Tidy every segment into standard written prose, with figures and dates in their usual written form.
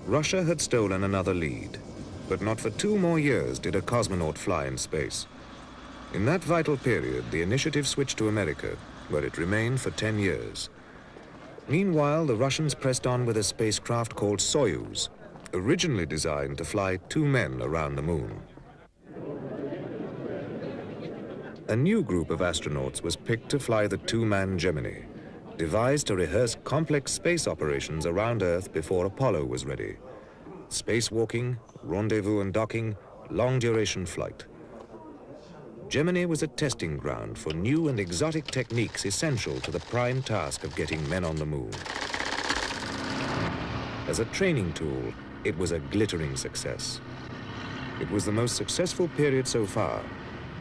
Russia had stolen another lead, but not for 2 more years did a cosmonaut fly in space. In that vital period, the initiative switched to America, where it remained for 10 years. Meanwhile, the Russians pressed on with a spacecraft called Soyuz, originally designed to fly 2 men around the moon. A new group of astronauts was picked to fly the 2-man Gemini, devised to rehearse complex space operations around Earth before Apollo was ready. Spacewalking, rendezvous and docking, long-duration flight. Gemini was a testing ground for new and exotic techniques essential to the prime task of getting men on the moon. As a training tool, it was a glittering success. It was the most successful period so far,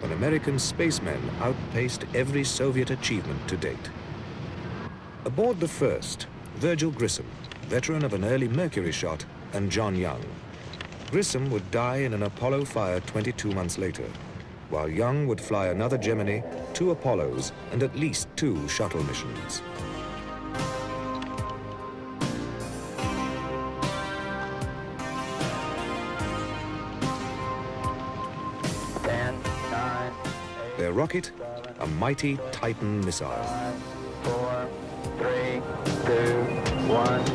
when American spacemen outpaced every Soviet achievement to date. Aboard the first, Virgil Grissom, veteran of an early Mercury shot, and John Young. Grissom would die in an Apollo fire 22 months later, while Young would fly another Gemini, 2 Apollos, and at least 2 shuttle missions. Their rocket, a mighty Titan missile. 5, 4, 3, 2, 1,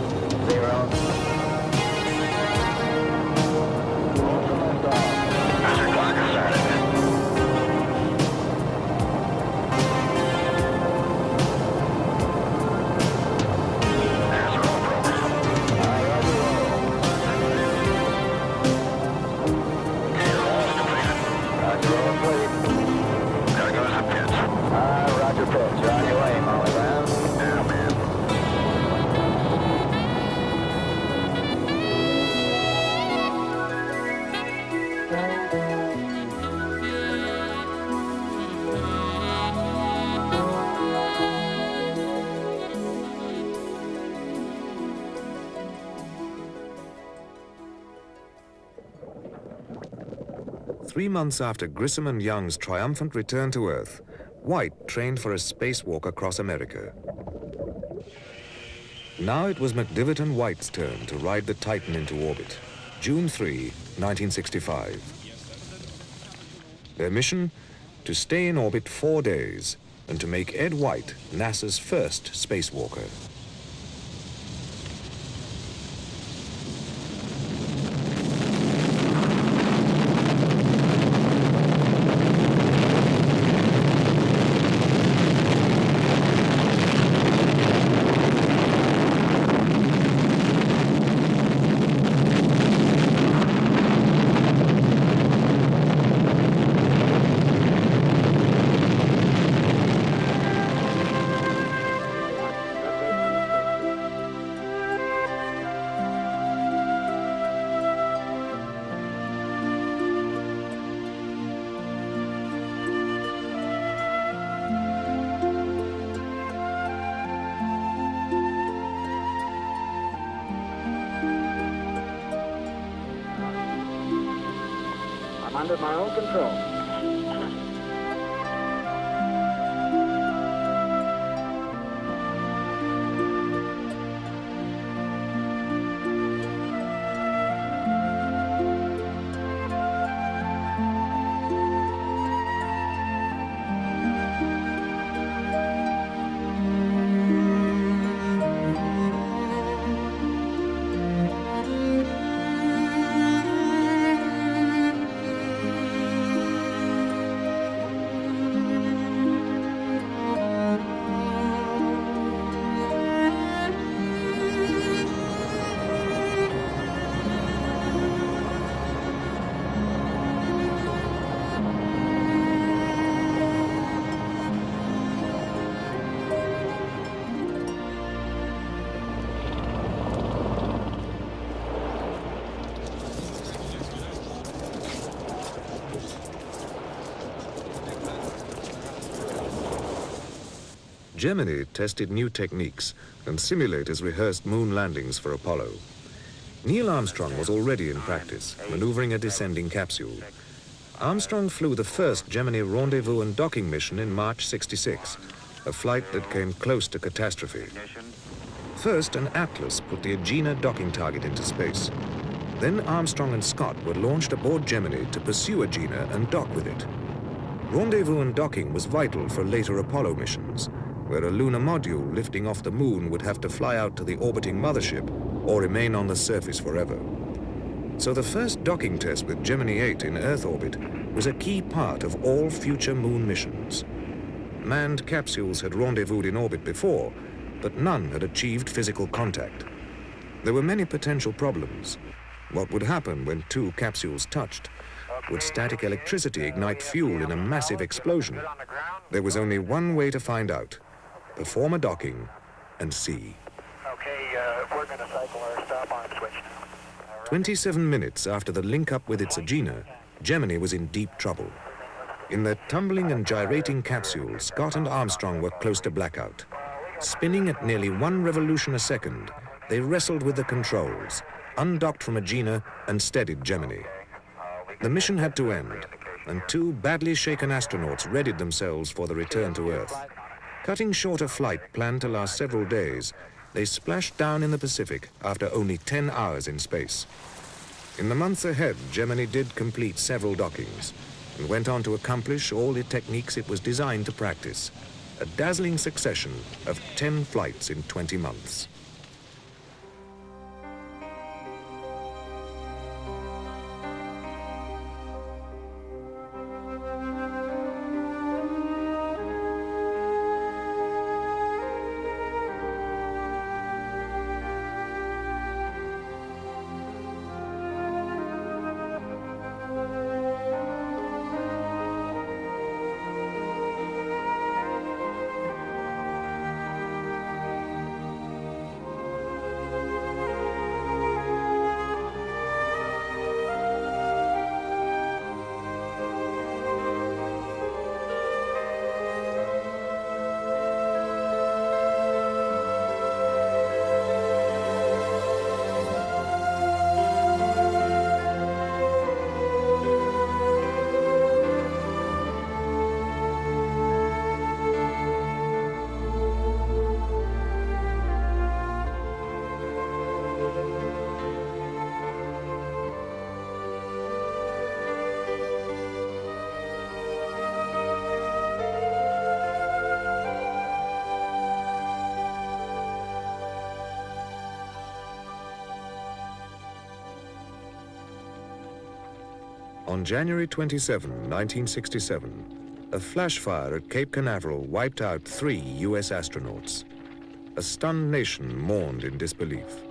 0. Roger, pitch. You're on your way, Molly Brown. Yeah, man. 3 months after Grissom and Young's triumphant return to Earth, White trained for a spacewalk across America. Now it was McDivitt and White's turn to ride the Titan into orbit, June 3, 1965. Their mission? To stay in orbit 4 days and to make Ed White NASA's first spacewalker. I'm under my own control. Gemini tested new techniques and simulators rehearsed moon landings for Apollo. Neil Armstrong was already in practice, maneuvering a descending capsule. Armstrong flew the first Gemini rendezvous and docking mission in March '66, a flight that came close to catastrophe. First, an Atlas put the Agena docking target into space. Then Armstrong and Scott were launched aboard Gemini to pursue Agena and dock with it. Rendezvous and docking was vital for later Apollo missions, where a lunar module lifting off the moon would have to fly out to the orbiting mothership or remain on the surface forever. So the first docking test with Gemini 8 in Earth orbit was a key part of all future moon missions. Manned capsules had rendezvoused in orbit before, but none had achieved physical contact. There were many potential problems. What would happen when two capsules touched? Would static electricity ignite fuel in a massive explosion? There was only one way to find out. Perform a docking and see. Okay, we're going to cycle our stop arm switch. 27 minutes after the link-up with its Agena, Gemini was in deep trouble. In their tumbling and gyrating capsule, Scott and Armstrong were close to blackout. Spinning at nearly 1 revolution a second, they wrestled with the controls, undocked from Agena and steadied Gemini. The mission had to end, and two badly shaken astronauts readied themselves for the return to Earth. Cutting short a flight planned to last several days, they splashed down in the Pacific after only 10 hours in space. In the months ahead, Gemini did complete several dockings and went on to accomplish all the techniques it was designed to practice. A dazzling succession of 10 flights in 20 months. On January 27, 1967, a flash fire at Cape Canaveral wiped out 3 U.S. astronauts. A stunned nation mourned in disbelief.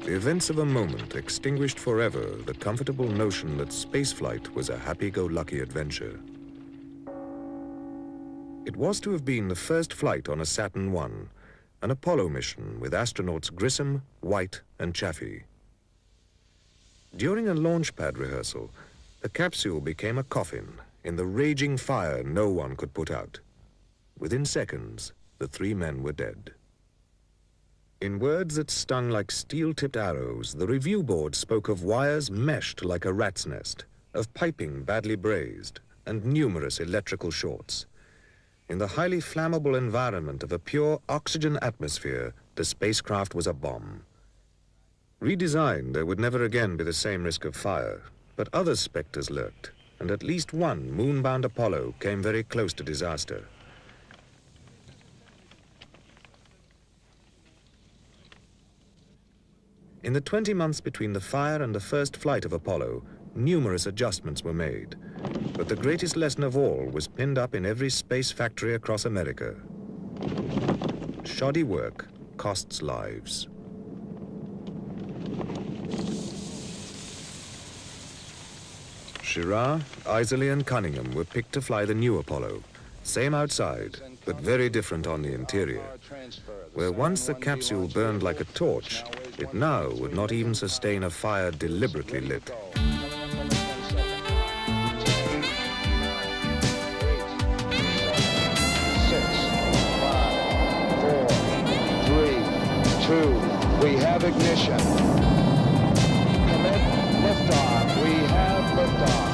The events of a moment extinguished forever the comfortable notion that spaceflight was a happy-go-lucky adventure. It was to have been the first flight on a Saturn I, an Apollo mission with astronauts Grissom, White, and Chaffee. During a launch pad rehearsal, the capsule became a coffin in the raging fire no one could put out. Within seconds, the 3 men were dead. In words that stung like steel-tipped arrows, the review board spoke of wires meshed like a rat's nest, of piping badly brazed, and numerous electrical shorts. In the highly flammable environment of a pure oxygen atmosphere, the spacecraft was a bomb. Redesigned, there would never again be the same risk of fire. But other specters lurked, and at least one moon-bound Apollo came very close to disaster. In the 20 months between the fire and the first flight of Apollo, numerous adjustments were made. But the greatest lesson of all was pinned up in every space factory across America. Shoddy work costs lives. Schirra, Iserly, and Cunningham were picked to fly the new Apollo. Same outside, but very different on the interior. Where once the capsule burned like a torch, it now would not even sustain a fire deliberately lit. have ignition. Commit liftoff. We have liftoff.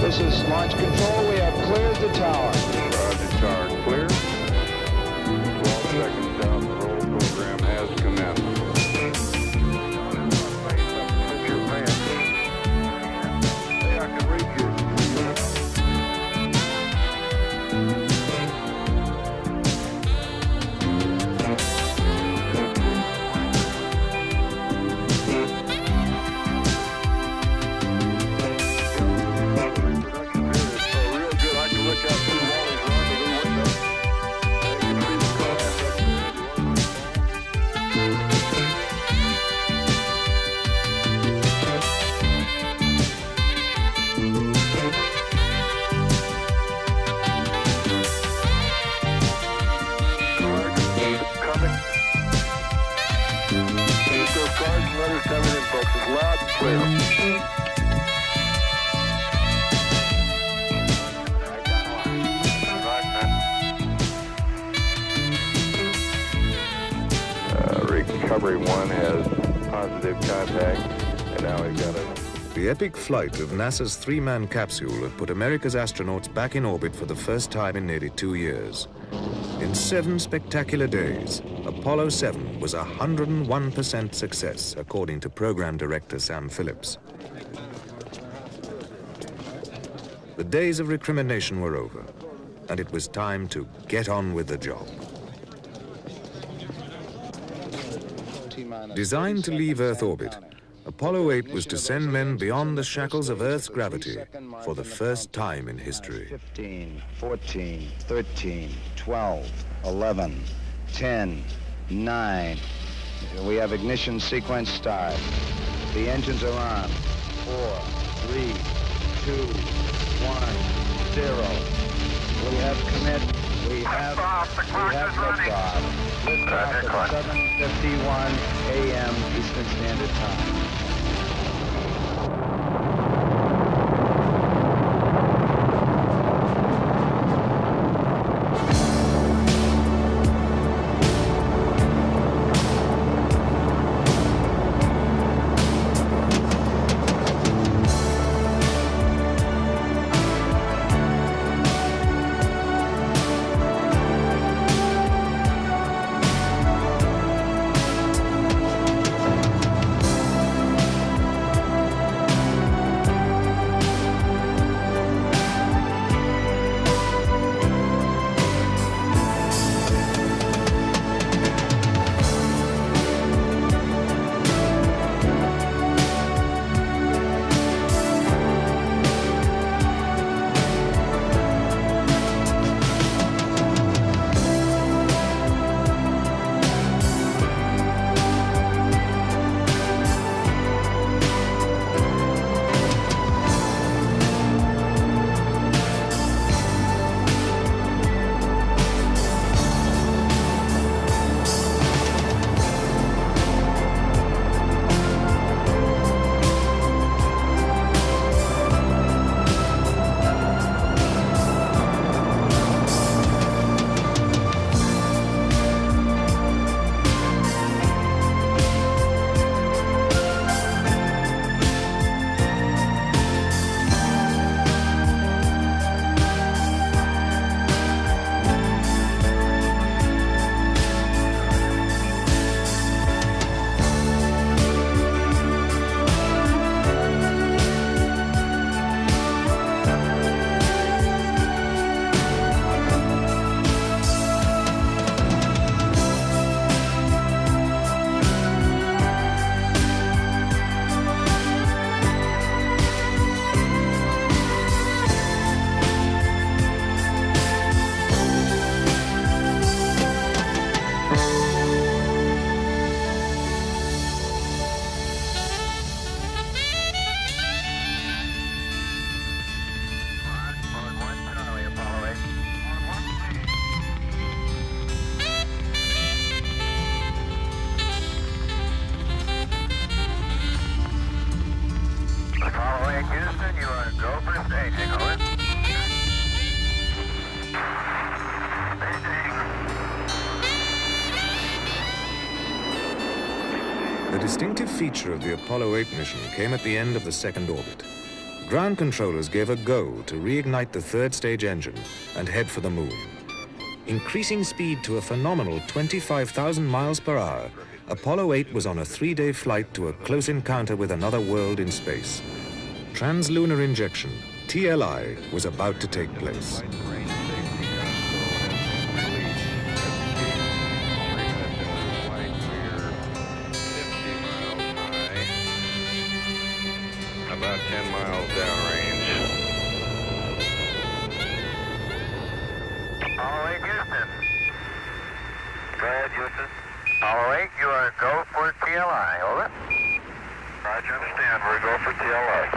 This is launch control. We have cleared the tower. Roger, tower clear. 12 seconds down, the roll program has commenced. Hey, I can read you. Recovery 1 has positive contact, and now we've got a... The epic flight of NASA's three-man capsule had put America's astronauts back in orbit for the first time in nearly 2 years. In 7 spectacular days, Apollo 7 was a 101% success, according to program director Sam Phillips. The days of recrimination were over, and it was time to get on with the job. Designed to leave Earth orbit, Apollo 8 was to send men beyond the shackles of Earth's gravity for the first time in history. 15, 14, 13, 12, 11, 10, 9. We have ignition sequence start. The engines are on. 4, 3, 2, 1, 0. We have commit. We have liftoff. Liftoff at 7:51 a.m. Eastern Standard Time. distinctive feature of the Apollo 8 mission came at the end of the second orbit. Ground controllers gave a go to reignite the third stage engine and head for the moon. Increasing speed to a phenomenal 25,000 miles per hour, Apollo 8 was on a 3-day flight to a close encounter with another world in space. Translunar injection, TLI, was about to take place. About 10 miles downrange. Apollo 8, Houston. Go ahead, Houston. Apollo 8, you are go for TLI, over. Roger, understand. We're go for TLI.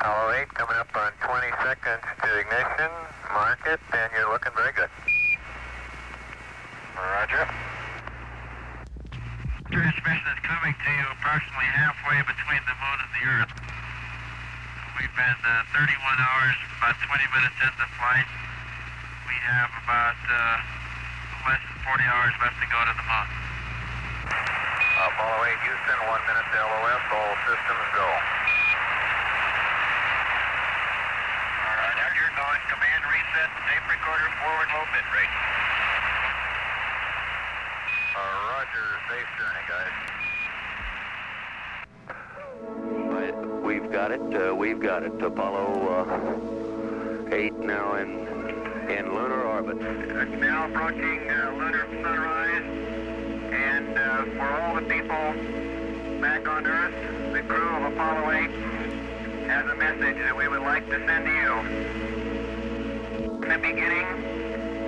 Apollo 8 coming up on 20 seconds to ignition. Mark it, and you're looking very good. Roger. Transmission is coming to you approximately halfway between the moon and the Earth. We've been 31 hours, about 20 minutes into flight. We have about less than 40 hours left to go to the moon. Apollo 8, Houston, 1 minute to LOS, all systems go. All right, now you're going. Command reset, tape recorder forward, low bit rate. Roger, safe journey, guys. We've got it. We've got it. Apollo 8 now in lunar orbit. It's now approaching lunar sunrise, and for all the people back on Earth, the crew of Apollo 8 has a message that we would like to send to you. In the beginning,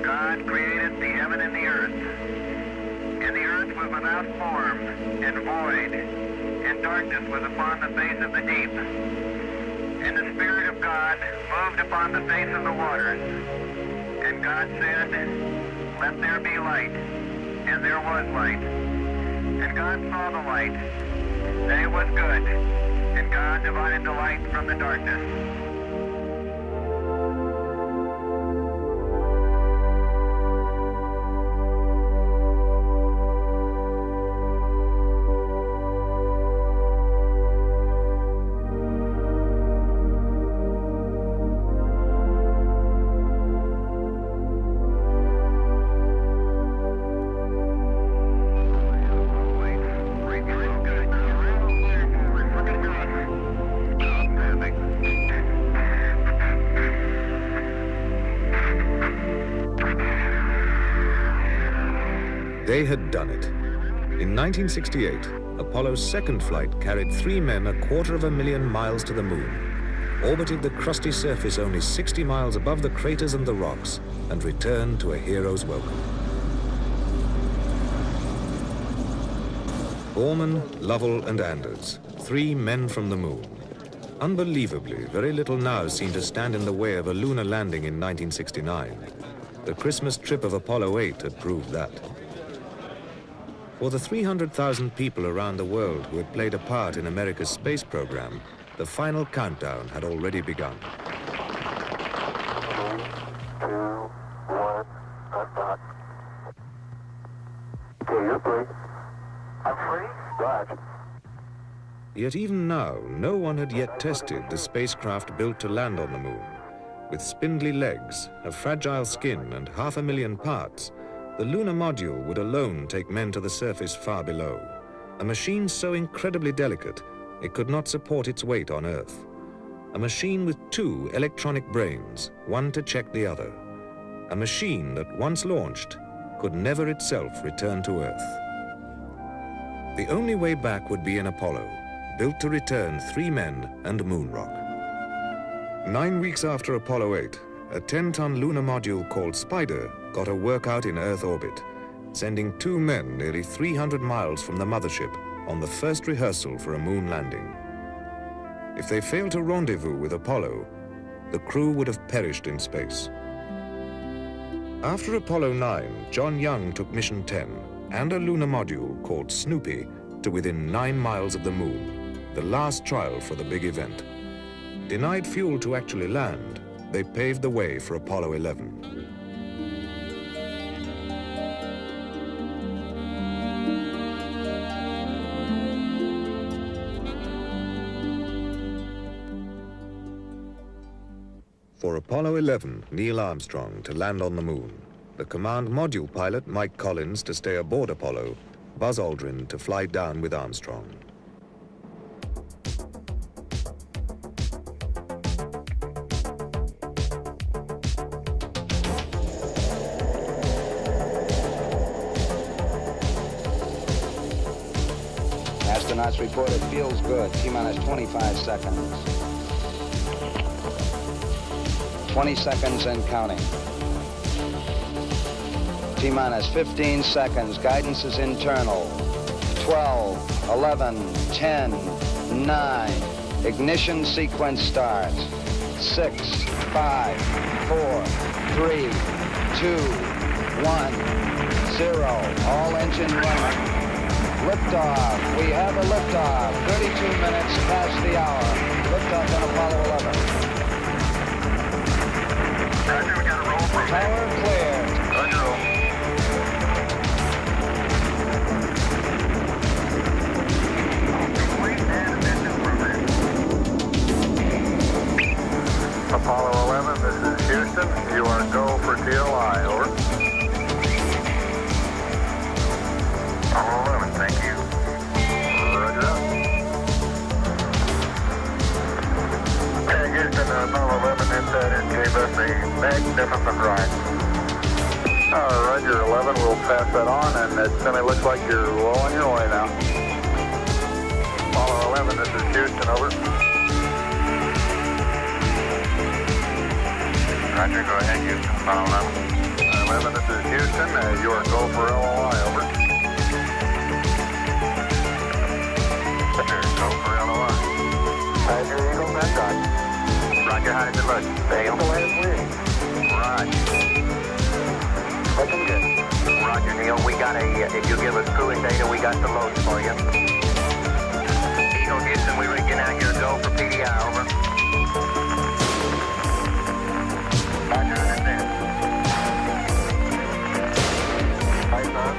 God created the heaven and the earth. And the earth was without form and void, and darkness was upon the face of the deep. And the Spirit of God moved upon the face of the waters. And God said, let there be light. And there was light. And God saw the light, that it was good. And God divided the light from the darkness. They had done it. In 1968, Apollo's second flight carried 3 men 250,000 miles to the moon, orbited the crusty surface only 60 miles above the craters and the rocks, and returned to a hero's welcome. Borman, Lovell, and Anders, 3 men from the moon. Unbelievably, very little now seemed to stand in the way of a lunar landing in 1969. The Christmas trip of Apollo 8 had proved that. For the 300,000 people around the world who had played a part in America's space program, the final countdown had already begun. 3, 2, 1, start. Okay, you're free. I'm free? Right. Yet even now, no one had yet tested the spacecraft built to land on the moon. With spindly legs, a fragile skin, and 500,000 parts, the lunar module would alone take men to the surface far below. A machine so incredibly delicate, it could not support its weight on Earth. A machine with 2 electronic brains, one to check the other. A machine that, once launched, could never itself return to Earth. The only way back would be an Apollo, built to return 3 men and moon rock. 9 weeks after Apollo 8, a 10-ton lunar module called Spider got a workout in Earth orbit, sending 2 men nearly 300 miles from the mothership on the first rehearsal for a moon landing. If they failed to rendezvous with Apollo, the crew would have perished in space. After Apollo 9, John Young took Mission 10 and a lunar module called Snoopy to within 9 miles of the moon, the last trial for the big event. Denied fuel to actually land, they paved the way for Apollo 11. For Apollo 11, Neil Armstrong to land on the moon, the command module pilot Mike Collins to stay aboard Apollo, Buzz Aldrin to fly down with Armstrong. Astronauts report it feels good. T-minus 25 seconds. 20 seconds and counting. T-minus 15 seconds. Guidance is internal. 12, 11, 10, 9. Ignition sequence starts. 6, 5, 4, 3, 2, 1, 0. All engine running. Liftoff. We have a liftoff. 32 minutes past the hour. Liftoff on Apollo 11. Roger, we got a roll from Tower clear. Roger, roll. Complete and mission program. Apollo 11, this is Houston. You are go for TLI, over. Apollo 11, thank you. Roger that. Okay, Houston, Apollo 11 inset and gave us a magnificent ride. Roger 11, we'll pass that on, and it certainly looks like you're well on your way now. Apollo 11, this is Houston, over. Roger, go ahead, Houston, Apollo 11. 11, this is Houston. You are go for LOI, over. Roger, go for LOI. Roger, Eagle, that's right. Roger, how does it look? Fail. Roger. Looking good. Roger, Neil, we got if you give us cooling data, we got the loads for you. Eagle, Houston, we rigging out your go for PDI, over. Roger, that's it. Lights on.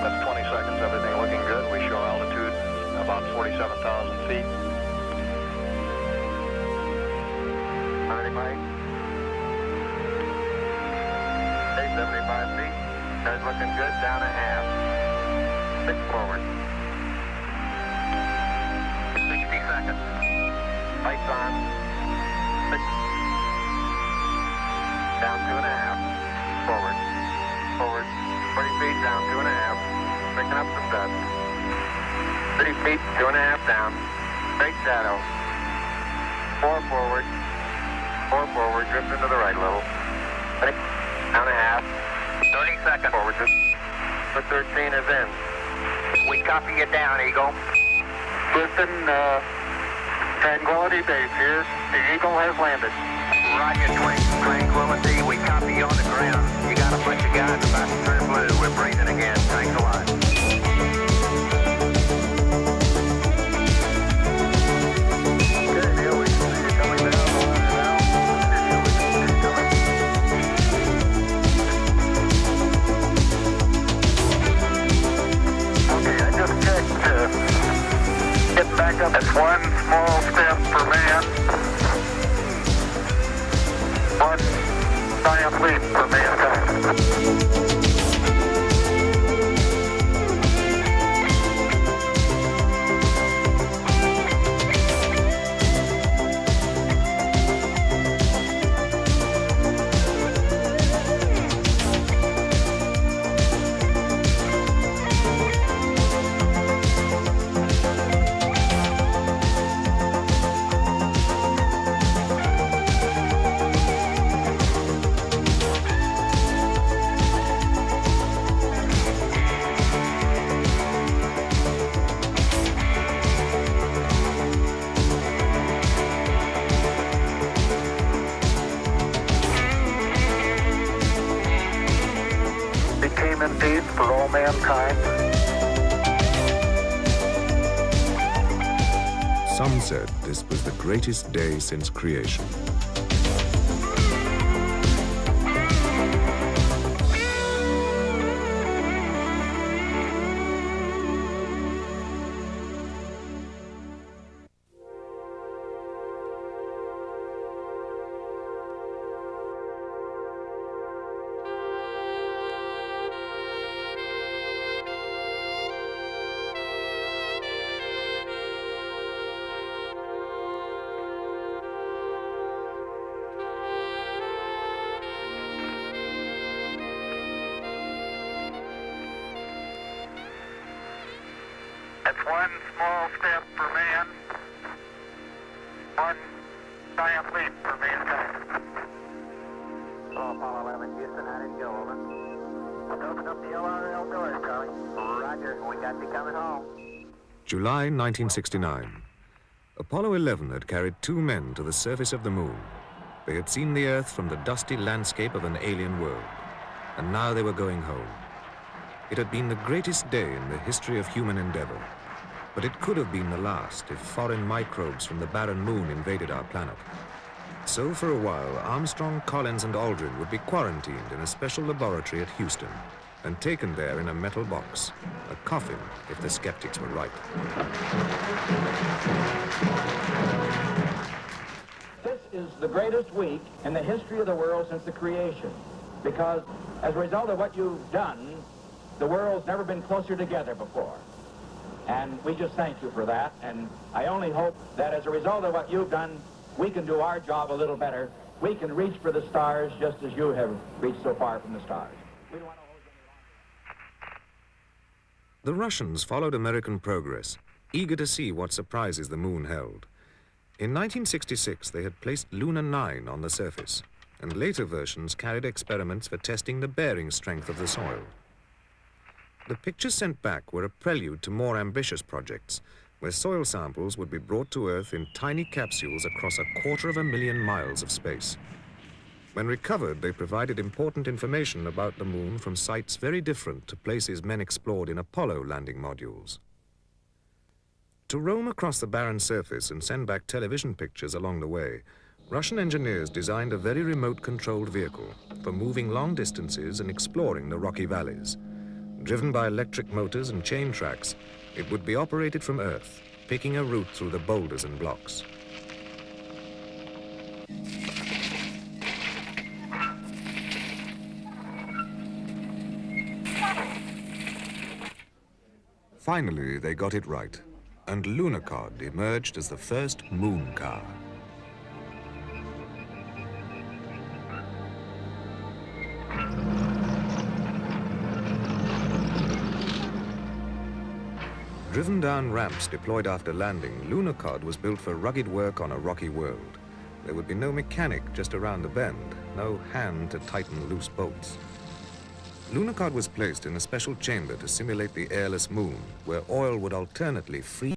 That's 20 seconds, everything looking good. We show altitude about 47,000 feet. 75. 75 feet. That's looking good. Down a half. 6 forward. 60 seconds. Lights on. 6. Down 2.5. Forward. Forward. 40 feet down 2.5. Picking up some dust. 30 feet, 2.5 down. Straight shadow. 4 forward. 4 forward. Drift into the right a little. 6. Down a half. 30 seconds. Forward. For 13 is in. We copy you down, Eagle. Houston, Tranquility Base here. The Eagle has landed. Roger, Tranquility. We copy you on the ground. You got a bunch of guys about to turn blue. We're breathing again. Thanks a lot. Okay, Neil, we see you coming down the ladder now. Okay, I just checked. Get back up. That's one small step for man. One giant leap for mankind. Became indeed for all mankind. Some said this was the greatest day since creation. That's one small step for man, one giant leap for mankind. Hello, Apollo 11, Houston, how did it go, over? Open up the LRL doors, Charlie. Roger, we got you coming home. July 1969. Apollo 11 had carried 2 men to the surface of the moon. They had seen the Earth from the dusty landscape of an alien world, and now they were going home. It had been the greatest day in the history of human endeavor, but it could have been the last if foreign microbes from the barren moon invaded our planet. So for a while, Armstrong, Collins, and Aldrin would be quarantined in a special laboratory at Houston and taken there in a metal box, a coffin if the skeptics were right. This is the greatest week in the history of the world since the creation, because as a result of what you've done, the world's never been closer together before. And we just thank you for that, and I only hope that as a result of what you've done, we can do our job a little better. We can reach for the stars just as you have reached so far from the stars. We don't want to hold you any longer. The Russians followed American progress, eager to see what surprises the moon held. In 1966, they had placed Luna 9 on the surface, and later versions carried experiments for testing the bearing strength of the soil. The pictures sent back were a prelude to more ambitious projects, where soil samples would be brought to Earth in tiny capsules across 250,000 miles of space. When recovered, they provided important information about the moon from sites very different to places men explored in Apollo landing modules. To roam across the barren surface and send back television pictures along the way, Russian engineers designed a very remote-controlled vehicle for moving long distances and exploring the rocky valleys. Driven by electric motors and chain tracks, it would be operated from Earth, picking a route through the boulders and blocks. Finally, they got it right, and Lunacod emerged as the first moon car. Driven down ramps deployed after landing, Lunacod was built for rugged work on a rocky world. There would be no mechanic just around the bend, no hand to tighten loose bolts. Lunacod was placed in a special chamber to simulate the airless moon, where oil would alternately freeze